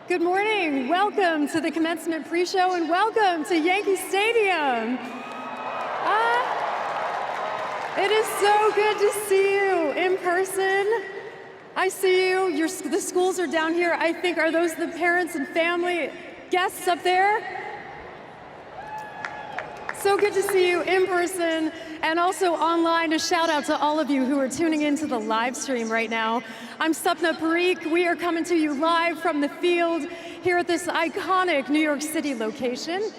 Good morning. Welcome to the commencement pre-show and welcome to Yankee Stadium. It is so good to see you in person. I see you. The schools are down here. I think, are those the parents and family guests up there? So good to see you in person and also online. A shout out to all of you who are tuning into the live stream right now. I'm Sapna Parikh. We are coming to you live from the field here at this iconic New York City location,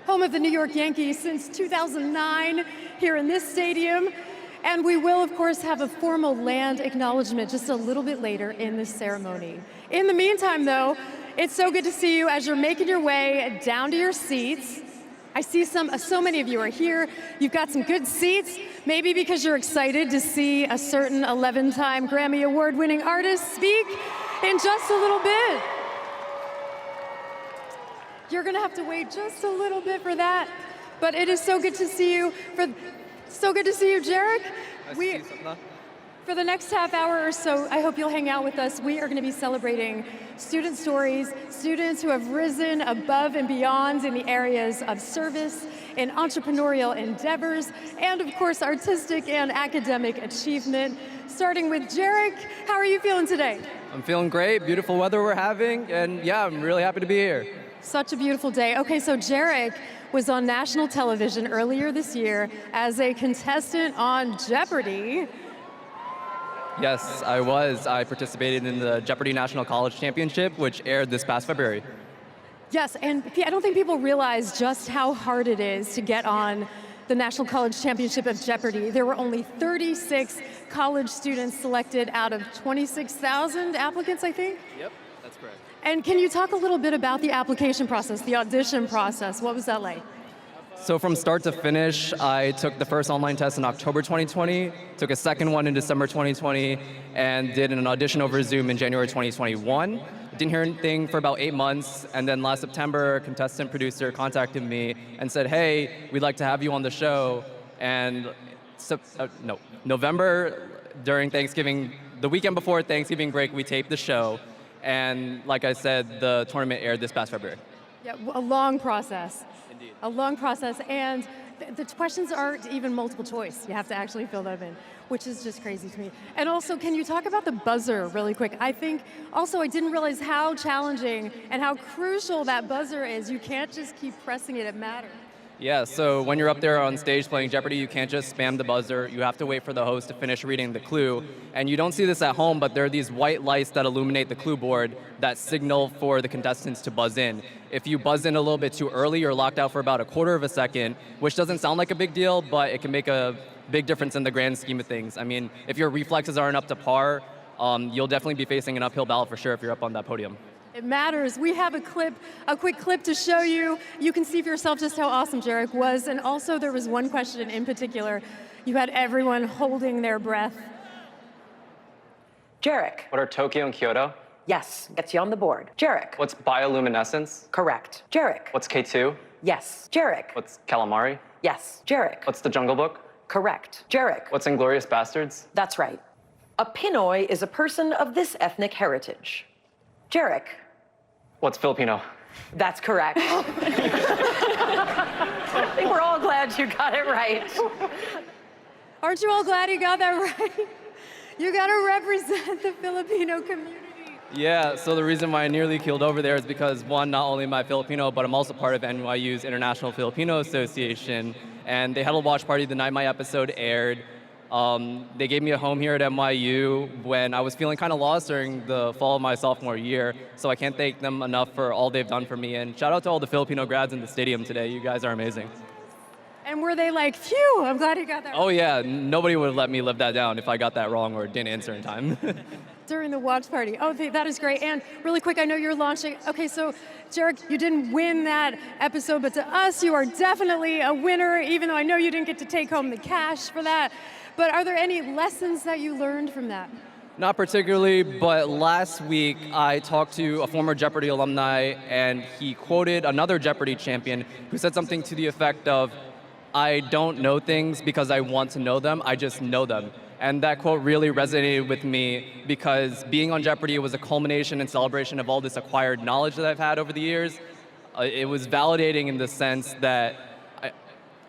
home of the New York Yankees since 2009 here in this stadium. And we will, of course, have a formal land acknowledgement just a little bit later in this ceremony. In the meantime, though, it's so good to see you as you're making your way down to your seats. I see so many of you are here. You've got some good seats, maybe because you're excited to see a certain 11-time Grammy Award-winning artist speak in just a little bit. You're gonna have to wait just a little bit for that, but it is so good to see you. So good to see you, Jarek. Nice to see you, Sapna. For the next half hour or so, I hope you'll hang out with us. We are going to be celebrating student stories, students who have risen above and beyond in the areas of service, in entrepreneurial endeavors, and of course, artistic and academic achievement. Starting with Jarek, how are you feeling today? I'm feeling great, beautiful weather we're having, and yeah, I'm really happy to be here. Such a beautiful day. Okay, so Jarek was on national television earlier this year as a contestant on Jeopardy! Yes, I was. I participated in the Jeopardy! National College Championship, which aired this past February. Yes, and I don't think people realize just how hard it is to get on the National College Championship of Jeopardy! There were only 36 college students selected out of 26,000 applicants, I think? Yep, that's correct. And can you talk a little bit about the application process, the audition process? What was that like? So from start to finish, I took the first online test in October 2020, took a second one in December 2020, and did an audition over Zoom in January 2021. Didn't hear anything for about 8 months, and then last September, a contestant producer contacted me and said, hey, we'd like to have you on the show. And November, during Thanksgiving, the weekend before Thanksgiving break, we taped the show. And like I said, the tournament aired this past February. Yeah, a long process. Indeed. A long process, and the questions aren't even multiple choice. You have to actually fill them in, which is just crazy to me. And also, can you talk about the buzzer really quick? I think, also, I didn't realize how challenging and how crucial that buzzer is. You can't just keep pressing it, it matters. Yeah, so when you're up there on stage playing Jeopardy, you can't just spam the buzzer. You have to wait for the host to finish reading the clue. And you don't see this at home, but there are these white lights that illuminate the clue board that signal for the contestants to buzz in. If you buzz in a little bit too early, you're locked out for about a quarter of a second, which doesn't sound like a big deal, but it can make a big difference in the grand scheme of things. I mean, if your reflexes aren't up to par, you'll definitely be facing an uphill battle for sure if you're up on that podium. It matters. We have a quick clip to show you. You can see for yourself just how awesome Jarek was. And also there was one question in particular. You had everyone holding their breath. Jarek. What are Tokyo and Kyoto? Yes, gets you on the board. Jarek. What's bioluminescence? Correct. Jarek. What's K2? Yes. Jarek. What's calamari? Yes. Jarek. What's the Jungle Book? Correct. Jarek. What's Inglourious Bastards? That's right. A Pinoy is a person of this ethnic heritage. Jarek. What's Filipino? That's correct. I think we're all glad you got it right. Aren't you all glad you got that right? You got to represent the Filipino community. Yeah, so the reason why I nearly keeled over there is because, one, not only am I Filipino, but I'm also part of NYU's International Filipino Association, and they had a watch party the night my episode aired. They gave me a home here at NYU when I was feeling kind of lost during the fall of my sophomore year, so I can't thank them enough for all they've done for me, and shout out to all the Filipino grads in the stadium today. You guys are amazing. And were they like, phew, I'm glad you got that right? Oh yeah, nobody would let me live that down if I got that wrong or didn't answer in time. During the watch party. Oh, that is great. And really quick, I know you're launching. Okay, so Jarek, you didn't win that episode, but to us, you are definitely a winner, even though I know you didn't get to take home the cash for that. But are there any lessons that you learned from that? Not particularly, but last week I talked to a former Jeopardy alumni, and he quoted another Jeopardy champion who said something to the effect of, I don't know things because I want to know them, I just know them. And that quote really resonated with me because being on Jeopardy was a culmination and celebration of all this acquired knowledge that I've had over the years. It was validating in the sense that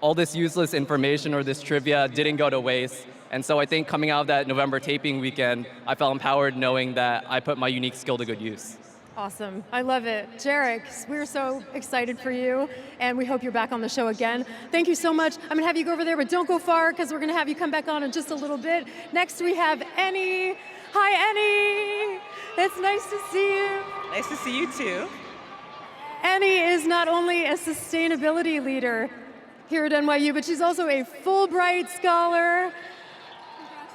all this useless information or this trivia didn't go to waste. And so I think coming out of that November taping weekend, I felt empowered knowing that I put my unique skill to good use. Awesome. I love it. Jarek, we're so excited for you, and we hope you're back on the show again. Thank you so much. I'm going to have you go over there, but don't go far, because we're going to have you come back on in just a little bit. Next, we have Annie. Hi, Annie. It's nice to see you. Nice to see you, too. Annie is not only a sustainability leader here at NYU, but she's also a Fulbright scholar.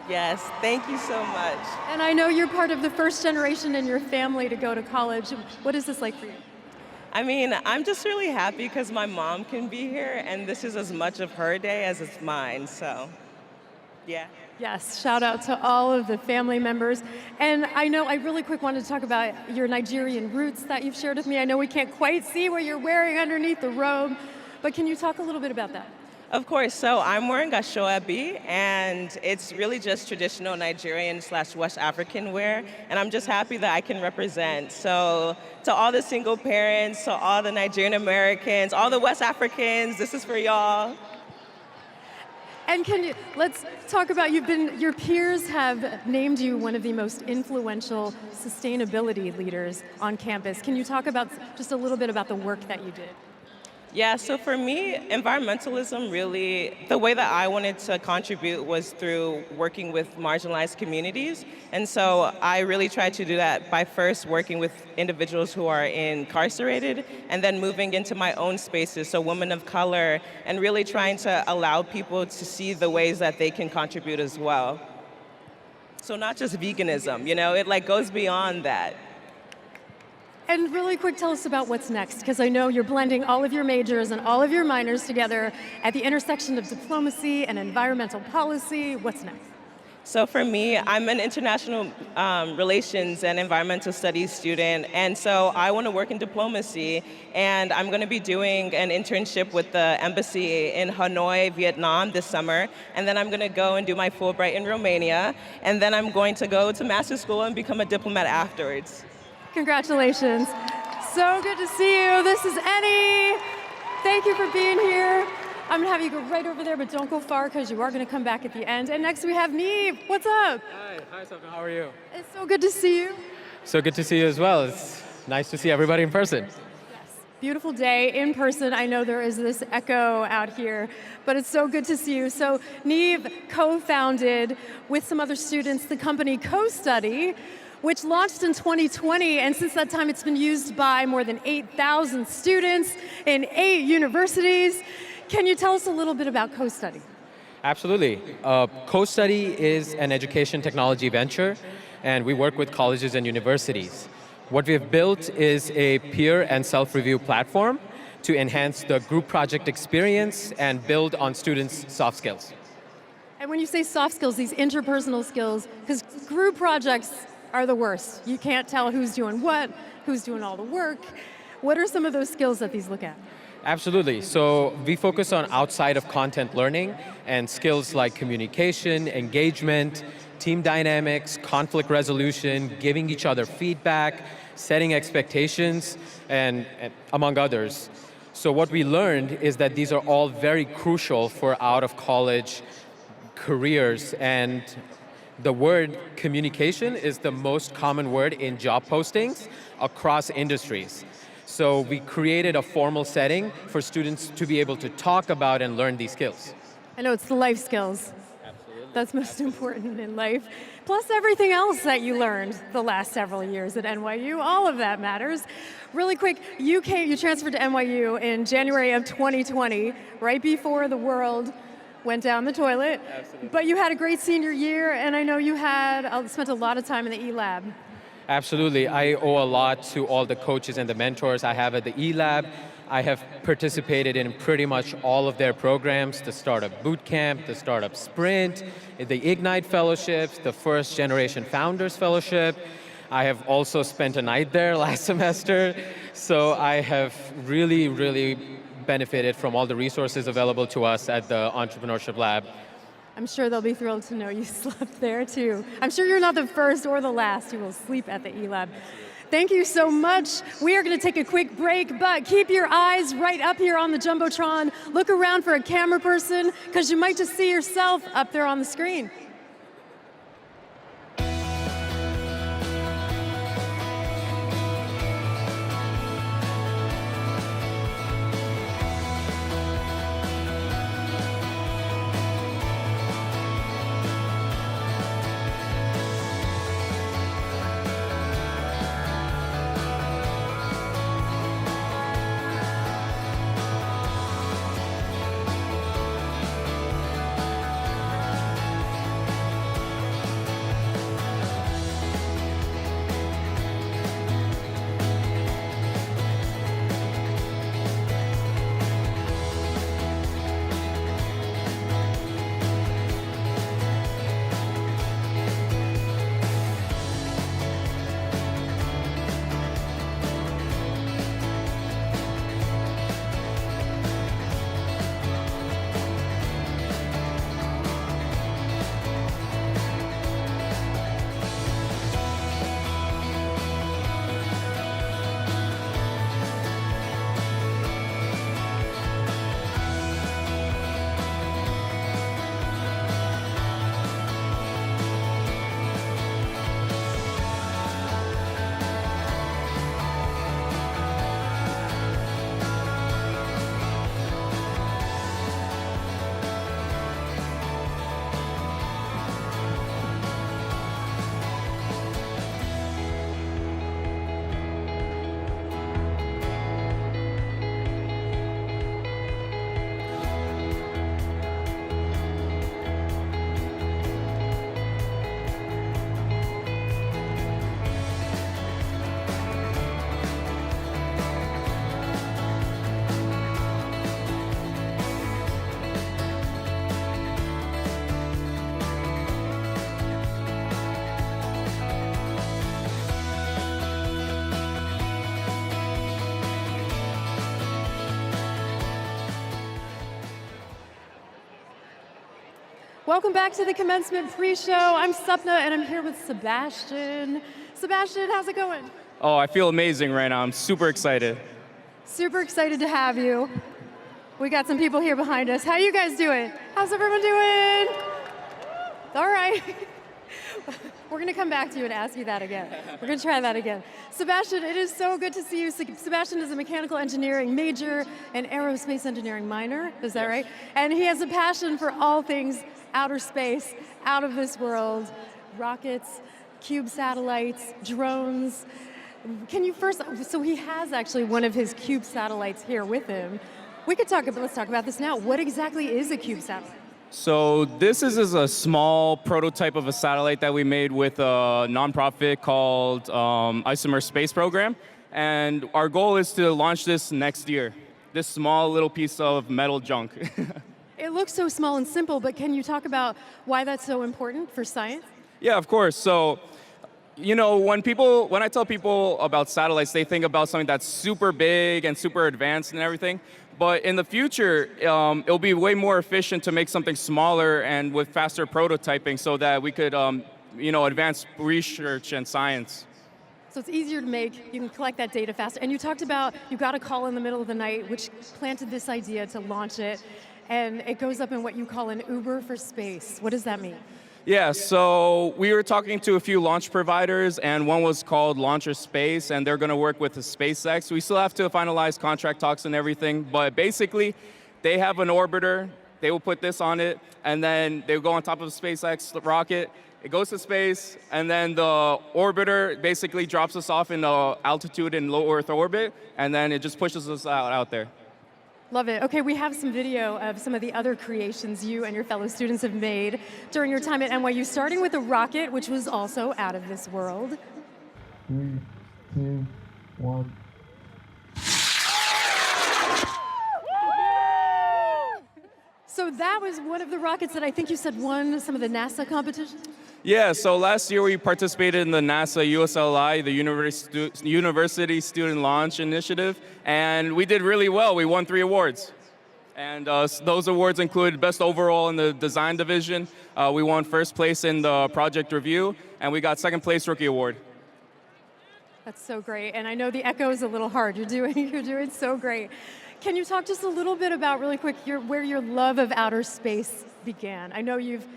Yes, thank you so much. And I know you're part of the first generation in your family to go to college. What is this like for you? I mean, I'm just really happy because my mom can be here, and this is as much of her day as it's mine, so yeah. Yes, shout out to all of the family members. And I know I really quick wanted to talk about your Nigerian roots that you've shared with me. I know we can't quite see what you're wearing underneath the robe, but can you talk a little bit about that? Of course, so I'm wearing Ashoebi, and it's really just traditional Nigerian / West African wear, and I'm just happy that I can represent. So to all the single parents, to all the Nigerian Americans, all the West Africans, this is for y'all. And let's talk about, your peers have named you one of the most influential sustainability leaders on campus. Can you talk about just a little bit about the work that you did? Yeah, so for me, environmentalism really, the way that I wanted to contribute was through working with marginalized communities. And so I really tried to do that by first working with individuals who are incarcerated and then moving into my own spaces, so women of color, and really trying to allow people to see the ways that they can contribute as well. So not just veganism, it like goes beyond that. And really quick, tell us about what's next, because I know you're blending all of your majors and all of your minors together at the intersection of diplomacy and environmental policy. What's next? So for me, I'm an international relations and environmental studies student, and so I want to work in diplomacy, and I'm going to be doing an internship with the embassy in Hanoi, Vietnam this summer, and then I'm going to go and do my Fulbright in Romania, and then I'm going to go to master's school and become a diplomat afterwards. Congratulations. So good to see you. This is Annie. Thank you for being here. I'm gonna have you go right over there, but don't go far because you are gonna come back at the end. And next we have Neve. What's up? Hi, Sophia. How are you? It's so good to see you. So good to see you as well. It's nice to see everybody in person. Yes, beautiful day in person. I know there is this echo out here, but it's so good to see you. So Neve co-founded with some other students the company CoStudy, which launched in 2020, and since that time it's been used by more than 8,000 students in 8 universities. Can you tell us a little bit about CoStudy? Absolutely. CoStudy is an education technology venture, and we work with colleges and universities. What we've built is a peer and self-review platform to enhance the group project experience and build on students' soft skills. And when you say soft skills, these interpersonal skills, because group projects are the worst. You can't tell who's doing what, who's doing all the work. What are some of those skills that these look at? Absolutely. So we focus on outside of content learning and skills like communication, engagement, team dynamics, conflict resolution, giving each other feedback, setting expectations, and among others. So what we learned is that these are all very crucial for out-of-college careers, and the word communication is the most common word in job postings across industries. So we created a formal setting for students to be able to talk about and learn these skills. I know it's the life skills. Absolutely. That's most important in life. Plus everything else that you learned the last several years at NYU, all of that matters. Really quick, you transferred to NYU in January of 2020, right before the world went down the toilet. Absolutely. But you had a great senior year, and I know you spent a lot of time in the E-Lab. Absolutely. I owe a lot to all the coaches and the mentors I have at the E-Lab. I have participated in pretty much all of their programs, the Startup Bootcamp, the Startup Sprint, the Ignite Fellowships, the First Generation Founders Fellowship. I have also spent a night there last semester. So I have really benefited from all the resources available to us at the Entrepreneurship Lab. I'm sure they'll be thrilled to know you slept there too. I'm sure you're not the first or the last who will sleep at the eLab. Thank you so much. We are going to take a quick break, but keep your eyes right up here on the Jumbotron. Look around for a camera person, because you might just see yourself up there on the screen. Welcome back to the commencement pre-show. I'm Sapna and I'm here with Sebastian. Sebastian, how's it going? Oh, I feel amazing right now. I'm super excited. Super excited to have you. We got some people here behind us. How you guys doing? How's everyone doing? All right. We're going to come back to you and ask you that again. We're going to try that again. Sebastian, it is so good to see you. Sebastian is a mechanical engineering major and aerospace engineering minor. Is that right? And he has a passion for all things outer space, out of this world, rockets, cube satellites, drones. Can you first, so he has actually one of his cube satellites here with him. Let's talk about this now. What exactly is a cube satellite? So this is a small prototype of a satellite that we made with a nonprofit called Isomer Space Program. And our goal is to launch this next year, this small little piece of metal junk. It looks so small and simple, but can you talk about why that's so important for science? Yeah, of course. So, you know, when I tell people about satellites, they think about something that's super big and super advanced and everything. But in the future, it'll be way more efficient to make something smaller and with faster prototyping so that we could, advance research and science. So it's easier to make, you can collect that data faster. And you talked about, you got a call in the middle of the night, which planted this idea to launch it. And it goes up in what you call an Uber for space. What does that mean? Yeah, so we were talking to a few launch providers, and one was called Launcher Space, and they're going to work with the SpaceX. We still have to finalize contract talks and everything, but basically, they have an orbiter, they will put this on it, and then they will go on top of the SpaceX rocket, it goes to space, and then the orbiter basically drops us off in altitude in low Earth orbit, and then it just pushes us out there. Love it. Okay, we have some video of some of the other creations you and your fellow students have made during your time at NYU, starting with a rocket, which was also out of this world. 3, 2, 1. So that was one of the rockets that I think you said won some of the NASA competitions? Yeah, so last year we participated in the NASA USLI, the University Student Launch Initiative, and we did really well. We won 3 awards. And those awards included Best Overall in the Design Division. We won first place in the Project Review, and we got second place Rookie Award. That's so great. And I know the echo is a little hard. You're doing so great. Can you talk just a little bit about, really quick, where your love of outer space began? I know you've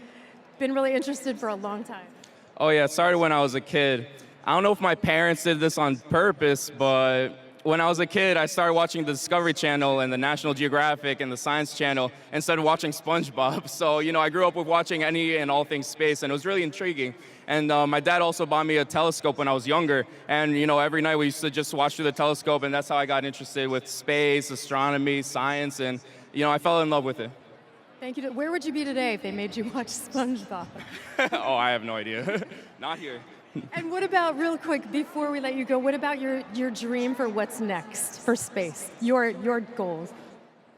been really interested for a long time. Oh yeah, it started when I was a kid. I don't know if my parents did this on purpose, but when I was a kid, I started watching the Discovery Channel and the National Geographic and the Science Channel instead of watching SpongeBob. So, I grew up with watching any and all things space, and it was really intriguing. And my dad also bought me a telescope when I was younger. And, every night we used to just watch through the telescope, and that's how I got interested with space, astronomy, science, and, I fell in love with it. Thank you. Where would you be today if they made you watch SpongeBob? Oh, I have no idea. Not here. And what about, real quick, before we let you go, what about your dream for what's next for space, your goals?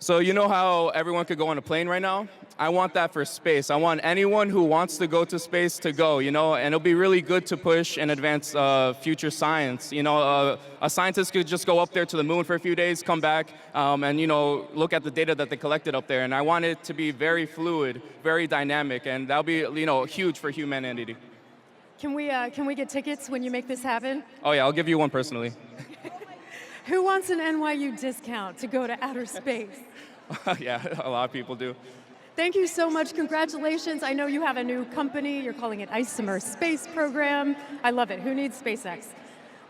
So you know how everyone could go on a plane right now? I want that for space. I want anyone who wants to go to space to go, and it'll be really good to push and advance future science. A scientist could just go up there to the moon for a few days, come back, and, look at the data that they collected up there. And I want it to be very fluid, very dynamic, and that'll be, huge for humanity. Can we get tickets when you make this happen? Oh yeah, I'll give you one personally. Who wants an NYU discount to go to outer space? Yeah, a lot of people do. Thank you so much. Congratulations. I know you have a new company. You're calling it Isomer Space Program. I love it. Who needs SpaceX?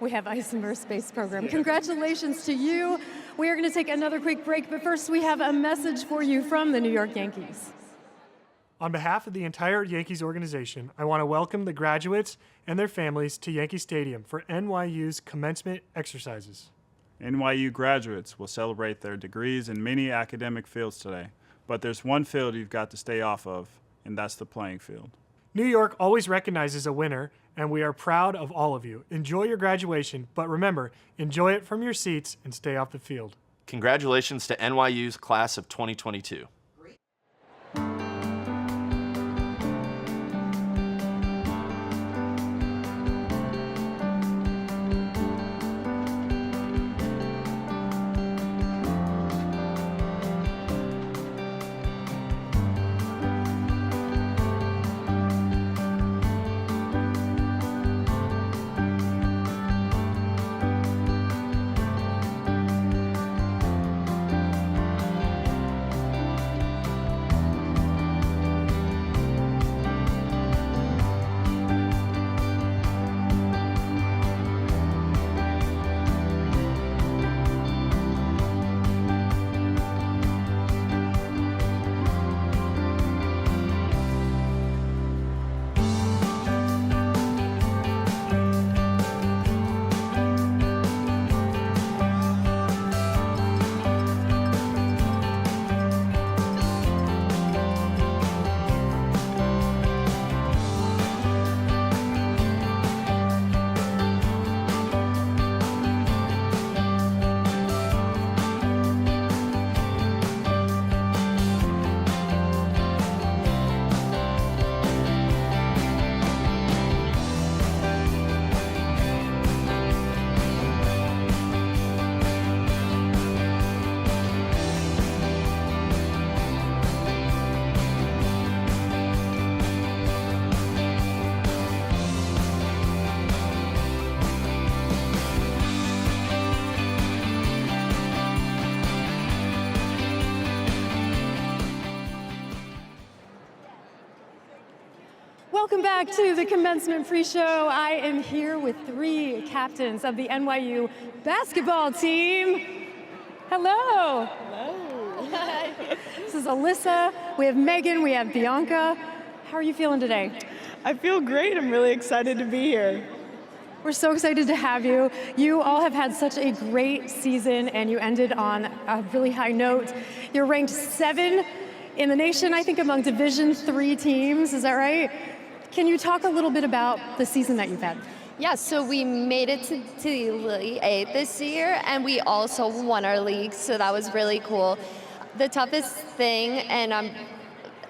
We have Isomer Space Program. Congratulations to you. We are going to take another quick break, but first we have a message for you from the New York Yankees. On behalf of the entire Yankees organization, I want to welcome the graduates and their families to Yankee Stadium for NYU's commencement exercises. NYU graduates will celebrate their degrees in many academic fields today, but there's one field you've got to stay off of, and that's the playing field. New York always recognizes a winner, and we are proud of all of you. Enjoy your graduation, but remember, enjoy it from your seats and stay off the field. Congratulations to NYU's class of 2022. Welcome back to the commencement pre-show. I am here with 3 captains of the NYU basketball team. Hello. Hello. This is Alyssa, we have Megan, we have Bianca. How are you feeling today? I feel great. I'm really excited to be here. We're so excited to have you. You all have had such a great season and you ended on a really high note. You're ranked 7 in the nation, I think, among Division III teams. Is that right? Can you talk a little bit about the season that you've had? Yeah, so we made it to the Elite 8 this year, and we also won our league, so that was really cool. The toughest thing, and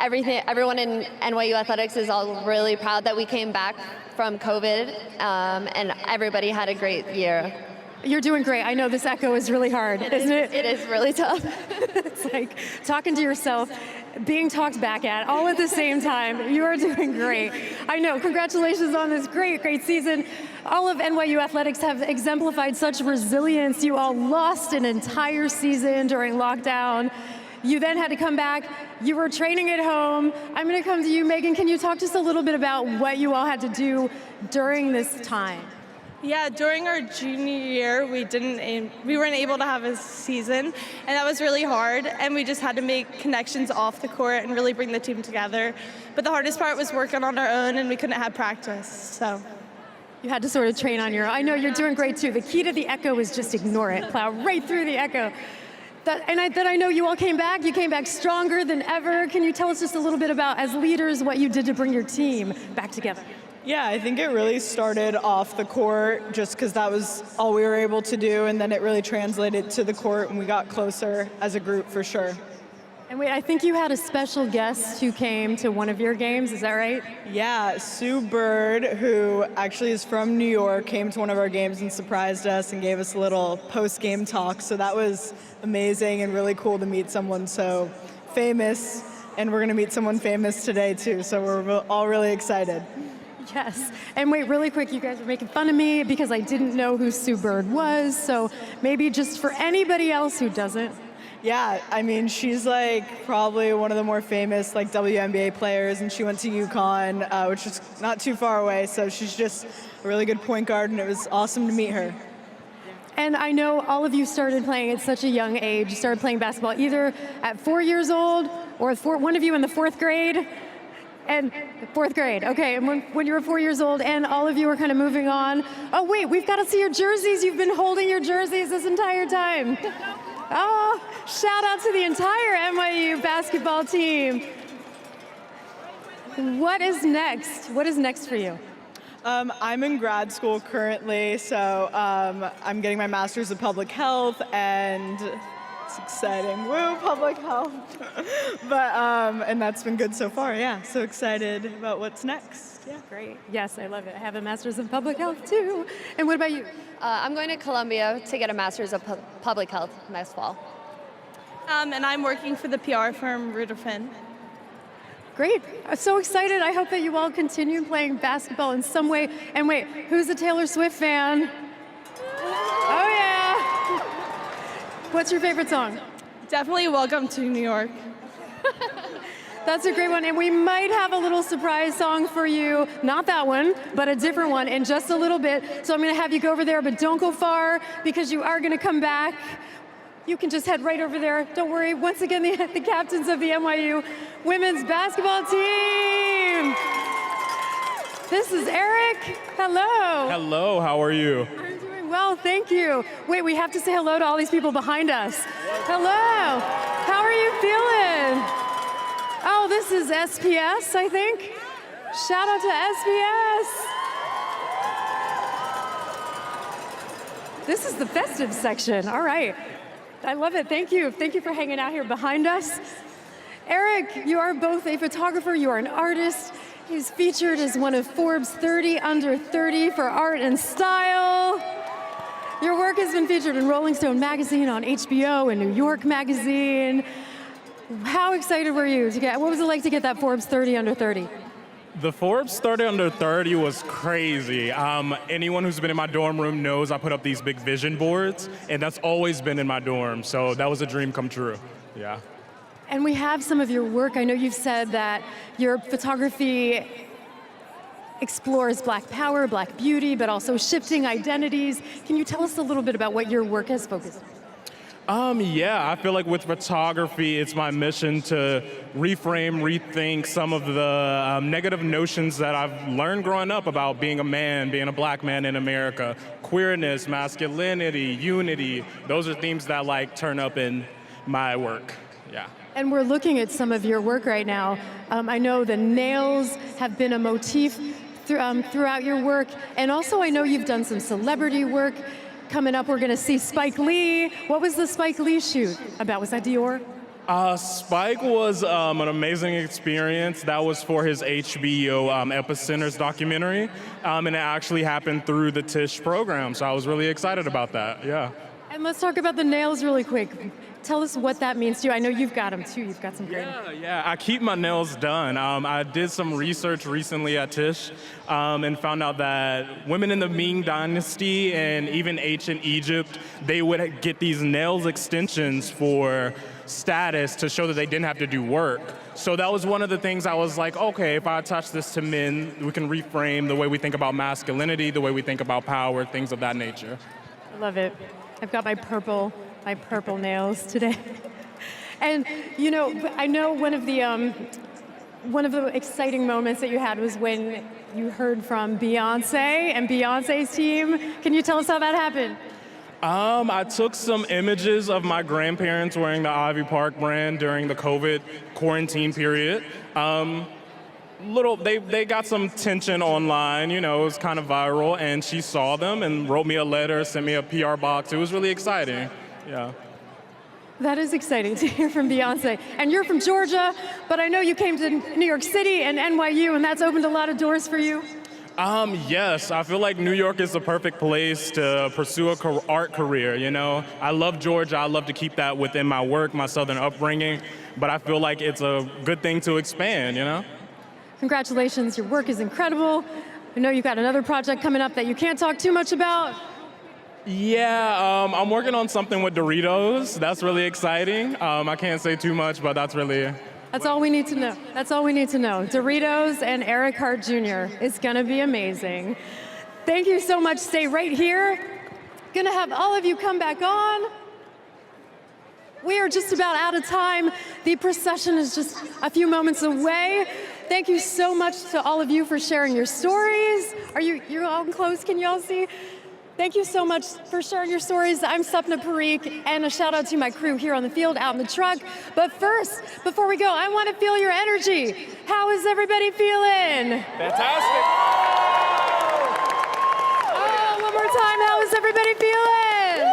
everyone in NYU Athletics is all really proud that we came back from COVID, and everybody had a great year. You're doing great. I know this echo is really hard, isn't it? It is really tough. It's like talking to yourself, being talked back at, all at the same time. You are doing great. I know. Congratulations on this great season. All of NYU athletics have exemplified such resilience. You all lost an entire season during lockdown. You then had to come back. You were training at home. I'm going to come to you, Megan. Can you talk to us a little bit about what you all had to do during this time? Yeah, during our junior year, we weren't able to have a season, and that was really hard, and we just had to make connections off the court and really bring the team together. But the hardest part was working on our own, and we couldn't have practice, so. You had to sort of train on your own. I know you're doing great too. The key to the echo is just ignore it. Plow right through the echo. I know you all came back. You came back stronger than ever. Can you tell us just a little bit about, as leaders, what you did to bring your team back together? Yeah, I think it really started off the court just because that was all we were able to do, and then it really translated to the court, and we got closer as a group for sure. And wait, I think you had a special guest who came to one of your games, is that right? Yeah, Sue Bird, who actually is from New York, came to one of our games and surprised us and gave us a little post-game talk, so that was amazing and really cool to meet someone so famous, and we're going to meet someone famous today too, so we're all really excited. Yes. And wait, really quick, you guys are making fun of me because I didn't know who Sue Bird was, so maybe just for anybody else who doesn't. Yeah, I mean, she's like probably one of the more famous like WNBA players, and she went to UConn, which is not too far away, so she's just a really good point guard, and it was awesome to meet her. And I know all of you started playing at such a young age. You started playing basketball either at 4 years old or one of you in the fourth grade. And fourth grade, okay, and when you were 4 years old, and all of you were kind of moving on. Oh wait, we've got to see your jerseys. You've been holding your jerseys this entire time. Oh, shout out to the entire NYU basketball team. What is next? What is next for you? I'm in grad school currently, so I'm getting my master's of public health, and it's exciting. Woo, public health. But, and that's been good so far, yeah. So excited about what's next. Yeah. Great. Yes, I love it. I have a master's in public health too. And what about you? I'm going to Columbia to get a master's of public health next fall. And I'm working for the PR firm Reuter Finn. Great. I'm so excited. I hope that you all continue playing basketball in some way. And wait, who's a Taylor Swift fan? Oh yeah. What's your favorite song? Definitely Welcome to New York. That's a great one, and we might have a little surprise song for you. Not that one, but a different one in just a little bit. So I'm gonna have you go over there, but don't go far because you are gonna come back. You can just head right over there. Don't worry. Once again, the captains of the NYU women's basketball team. This is Eric. Hello. Hello, how are you? I'm doing well, thank you. Wait, we have to say hello to all these people behind us. Hello. How are you feeling? Oh, this is SPS, I think. Shout out to SPS. This is the festive section. All right. I love it. Thank you. Thank you for hanging out here behind us. Eric, you are both a photographer, you are an artist. He's featured as one of Forbes 30 Under 30 for art and style. Your work has been featured in Rolling Stone magazine, on HBO, and New York magazine. How excited were you to get, what was it like to get that Forbes 30 Under 30? The Forbes 30 Under 30 was crazy. Anyone who's been in my dorm room knows I put up these big vision boards, and that's always been in my dorm, so that was a dream come true, yeah. And we have some of your work. I know you've said that your photography explores Black power, Black beauty, but also shifting identities. Can you tell us a little bit about what your work has focused on? Yeah, I feel like with photography, it's my mission to reframe, rethink some of the negative notions that I've learned growing up about being a man, being a Black man in America. Queerness, masculinity, unity, those are themes that like turn up in my work, yeah. And we're looking at some of your work right now. I know the nails have been a motif throughout your work, and also I know you've done some celebrity work. Coming up, we're going to see Spike Lee. What was the Spike Lee shoot about? Was that Dior? Spike was an amazing experience. That was for his HBO Epicenters documentary, and it actually happened through the Tisch program, so I was really excited about that, yeah. And let's talk about the nails really quick. Tell us what that means to you. I know you've got them too. You've got some great. Yeah, I keep my nails done. I did some research recently at Tisch and found out that women in the Ming Dynasty and even ancient Egypt, they would get these nails extensions for status to show that they didn't have to do work. So that was one of the things I was like, okay, if I attach this to men, we can reframe the way we think about masculinity, the way we think about power, things of that nature. I love it. I've got my purple nails today. And you know, I know one of the exciting moments that you had was when you heard from Beyonce and Beyonce's team. Can you tell us how that happened? I took some images of my grandparents wearing the Ivy Park brand during the COVID quarantine period. They got some tension online, you know, it was kind of viral, and she saw them and wrote me a letter, sent me a PR box. It was really exciting, yeah. That is exciting to hear from Beyonce. And you're from Georgia, but I know you came to New York City and NYU, and that's opened a lot of doors for you. Yes, I feel like New York is the perfect place to pursue an art career, you know. I love Georgia, I love to keep that within my work, my Southern upbringing, but I feel like it's a good thing to expand, you know. Congratulations, your work is incredible. I know you've got another project coming up that you can't talk too much about. Yeah, I'm working on something with Doritos. That's really exciting. I can't say too much, but that's all we need to know. That's all we need to know. Doritos and Eric Hart Jr. It's gonna be amazing. Thank you so much. Stay right here. Gonna have all of you come back on. We are just about out of time. The procession is just a few moments away. Thank you so much to all of you for sharing your stories. You're all close, can you all see? Thank you so much for sharing your stories. I'm Sapna Parikh, and a shout out to my crew here on the field, out in the truck. But first, before we go, I want to feel your energy. How is everybody feeling? Fantastic. Oh, one more time, how is everybody feeling?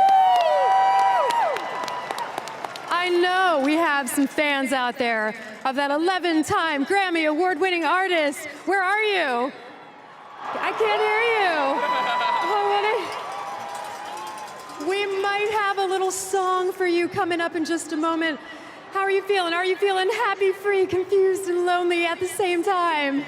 I know we have some fans out there of that 11-time Grammy Award-winning artist. Where are you? I can't hear you. We might have a little song for you coming up in just a moment. How are you feeling? Are you feeling happy, free, confused, and lonely at the same time?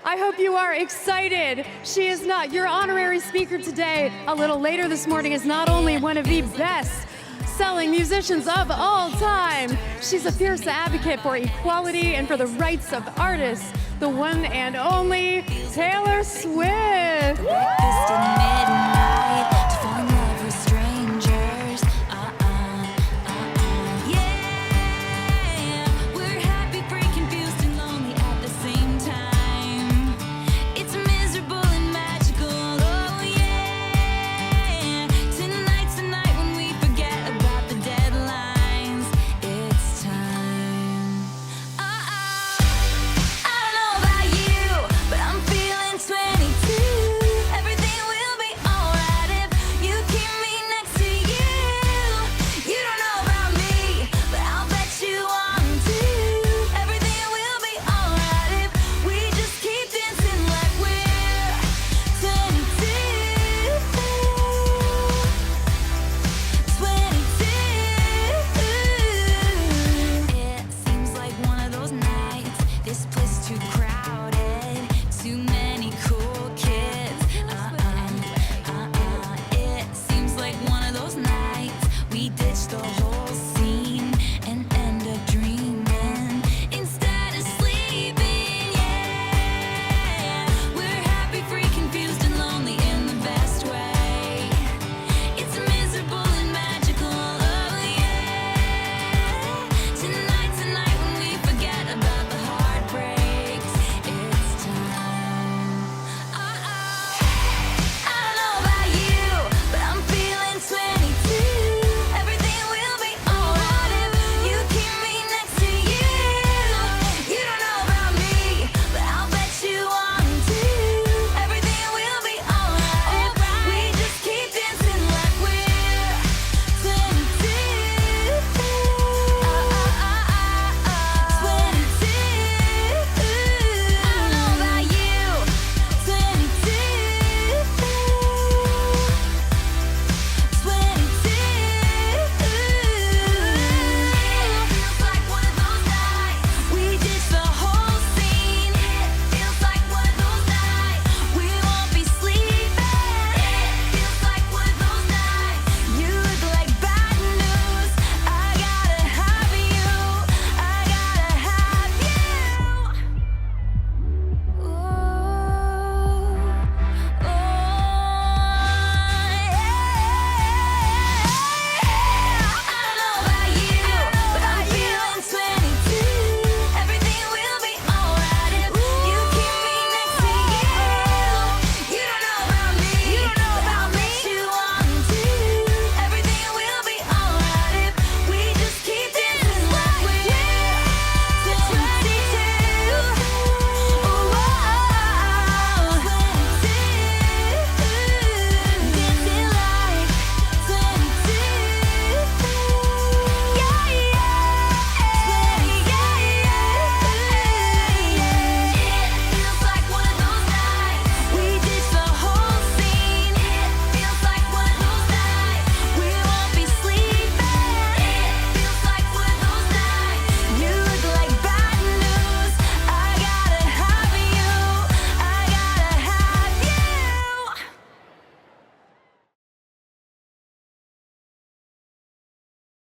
I hope you are excited. She is not. Your honorary speaker today, a little later this morning, is not only one of the best-selling musicians of all time, she's a fierce advocate for equality and for the rights of artists, the one and only Taylor Swift.